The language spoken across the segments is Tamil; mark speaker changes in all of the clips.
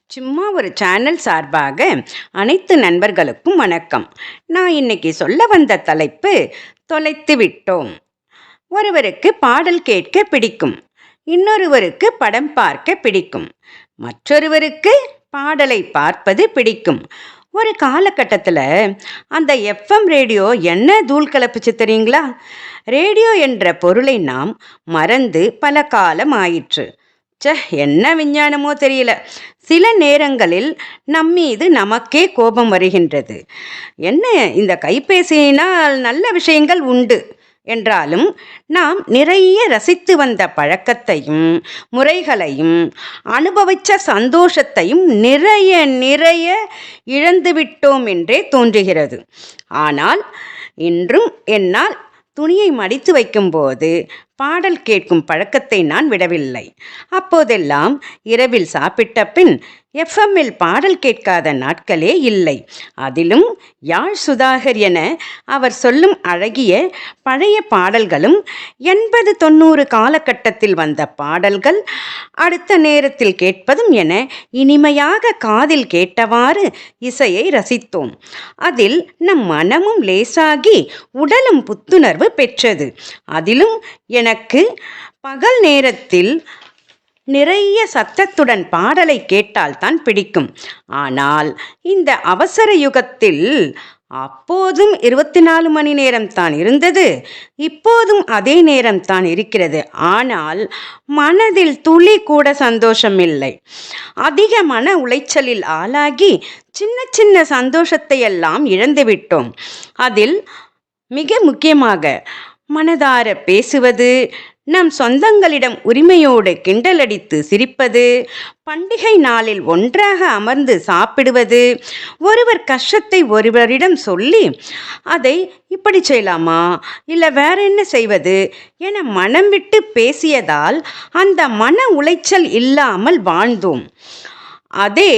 Speaker 1: சும்மா ஒரு சேனல் சார்பாக அனைத்து நண்பர்களுக்கும் வணக்கம். நான் இன்னைக்கு சொல்ல வந்த தலைப்பு தொலைத்து விட்டோம். ஒருவருக்கு பாடல் கேட்க பிடிக்கும், இன்னொருவருக்கு படம் பார்க்க பிடிக்கும், மற்றொருவருக்கு பாடலை பார்ப்பது பிடிக்கும். ஒரு காலகட்டத்தில் அந்த எஃப்எம் ரேடியோ என்ன தூள் கலப்புச்சு தெரியுங்களா? ரேடியோ என்ற பொருளை நாம் மறந்து பல காலம் ஆயிற்று. என்ன விஞ்ஞானமோ தெரியல, சில நேரங்களில் நம்மீது நமக்கே கோபம் வருகின்றது. என்ன, இந்த கைபேசியினால் நல்ல விஷயங்கள் உண்டு என்றாலும் நாம் நிறைய ரசித்து வந்த பழக்கத்தையும் முறைகளையும் அனுபவித்த சந்தோஷத்தையும் நிறைய நிறைய இழந்துவிட்டோம் என்றே தோன்றுகிறது. ஆனால் இன்றும் என்னால் துணியை மடித்து வைக்கும்போது பாடல் கேட்கும் பழக்கத்தை நான் விடவில்லை. அப்போதெல்லாம் இரவில் சாப்பிட்ட பின் எஃப்எம்மில் பாடல் கேட்காத நாட்களே இல்லை. அதிலும் யாழ் சுதாகர் என அவர் சொல்லும் அழகிய பழைய பாடல்களும் 80-90 காலகட்டத்தில் வந்த பாடல்கள் அடுத்த நேரத்தில் கேட்பதும் என இனிமையாக காதில் கேட்டவாறு இசையை ரசித்தோம். அதில் நம் மனமும் லேசாகி உடலும் புத்துணர்வு பெற்றது. அதிலும் எனக்கு பகல் நேரத்தில் நிறைய சத்தத்துடன் பாடலை கேட்டால்தான் பிடிக்கும். ஆனால் இந்த அவசர யுகத்தில் அப்போதும் 24 மணி நேரம் தான் இருந்தது, இப்போதும் அதே நேரம் தான் இருக்கிறது. ஆனால் மனதில் துளி கூட சந்தோஷம் இல்லை. அதிக மன உளைச்சலில் ஆளாகி சின்ன சின்ன சந்தோஷத்தை எல்லாம் இழந்துவிட்டோம். அதில் மிக முக்கியமாக மனதார பேசுவது, நம் சொந்தங்களிடம் உரிமையோடு கிண்டலடித்து சிரிப்பது, பண்டிகை நாளில் ஒன்றாக அமர்ந்து சாப்பிடுவது, ஒருவர் கஷ்டத்தை ஒருவரிடம் சொல்லி அதை இப்படி செய்யலாமா இல்லை வேற என்ன செய்வது என மனம் விட்டு பேசியதால் அந்த மன உளைச்சல் இல்லாமல் வாழ்ந்தோம். அதே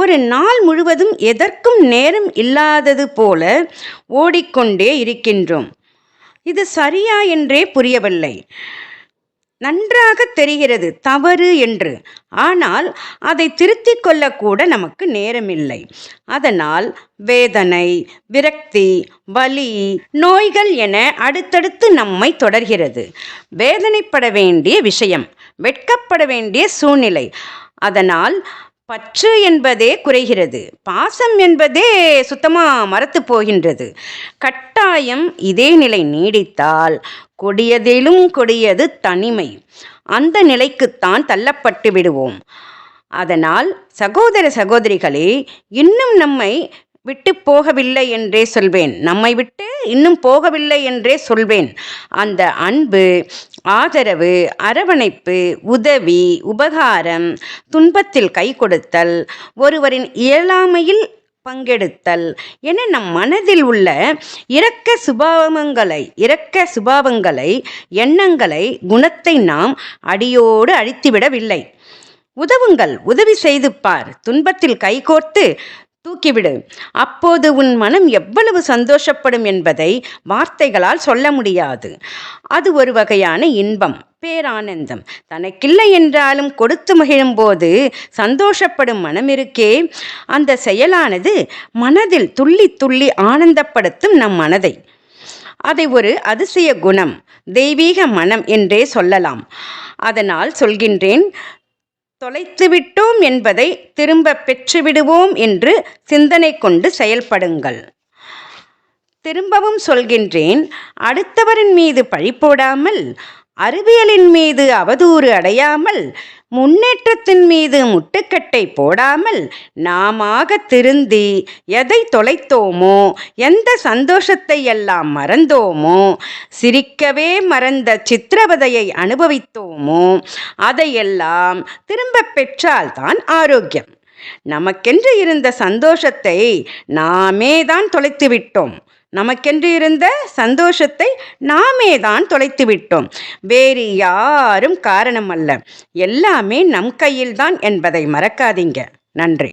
Speaker 1: ஒரு நாள் முழுவதும் எதற்கும் நேரம் இல்லாதது போல ஓடிக்கொண்டே இருக்கின்றோம். இது சரியா என்றே புரியவில்லை. நன்றாக தெரிகிறது தவறு என்று, ஆனால் அதை திருத்திக் கொள்ளக்கூட நமக்கு நேரமில்லை. அதனால் வேதனை, விரக்தி, வலி, நோய்கள் என அடுத்தடுத்து நம்மை தொடர்கிறது. வேதனைப்பட வேண்டிய விஷயம், வெட்கப்பட வேண்டிய சூழ்நிலை. அதனால் பற்று என்பதே குறைகிறது, பாசம் என்பதே சுத்தமாக மறத்து போகின்றது. கட்டாயம் இதே நிலை நீடித்தால் கொடியதிலும் கொடியது தனிமை. அந்த நிலைக்குத்தான் தள்ளப்பட்டு விடுவோம். அதனால் சகோதர சகோதரிகளே, இன்னும் நம்மை விட்டு போகவில்லை என்றே சொல்வேன், நம்மை விட்டு இன்னும் போகவில்லை என்றே சொல்வேன். அந்த அன்பு, ஆதரவு, அரவணைப்பு, உதவி, உபகாரம், துன்பத்தில் கை கொடுத்தல், ஒருவரின் இயலாமையில் பங்கெடுத்தல் என நம் மனதில் உள்ள இரக்க சுபாவங்களை, எண்ணங்களை, குணத்தை நாம் அடியோடு அழித்துவிடவில்லை. உதவுங்கள், உதவி செய்து பார், துன்பத்தில் கைகோர்த்து தூக்கிவிடு. அப்போது உன் மனம் எவ்வளவு சந்தோஷப்படும் என்பதை வார்த்தைகளால் சொல்ல முடியாது. அது ஒரு வகையான இன்பம், பேரானந்தம். தனக்கில்லை என்றாலும் கொடுத்து மகிழும் போது சந்தோஷப்படும் மனம் இருக்கே, அந்த செயலானது மனதில் துள்ளி துள்ளி ஆனந்தப்படுத்தும் நம் மனதை. அதை ஒரு அதிசய குணம், தெய்வீக மனம் என்றே சொல்லலாம். அதனால் சொல்கின்றேன், தொலைத்துவிட்டோம் என்பதை திரும்ப பெற்றுவிடுவோம் என்று சிந்தனை கொண்டு செயல்படுங்கள். திரும்பவும் சொல்கின்றேன், அடுத்தவரின் மீது பழி போடாமல், அறிவியலின் மீது அவதூறு அடையாமல், முன்னேற்றத்தின் மீது முட்டுக்கட்டை போடாமல், நாமாக திருந்தி எதை தொலைத்தோமோ, எந்த சந்தோஷத்தை எல்லாம் மறந்தோமோ, சிரிக்கவே மறந்த சித்திரவதையை அனுபவித்தோமோ, அதையெல்லாம் திரும்ப பெற்றால்தான் ஆரோக்கியம். நமக்கென்று இருந்த சந்தோஷத்தை நாமே தான் தொலைத்து விட்டோம். நமக்கென்று இருந்த சந்தோஷத்தை நாமே தான் தொலைத்து விட்டோம். வேறு யாரும் காரணம் அல்ல. எல்லாமே நம் கையில்தான் என்பதை மறக்காதீங்க. நன்றி.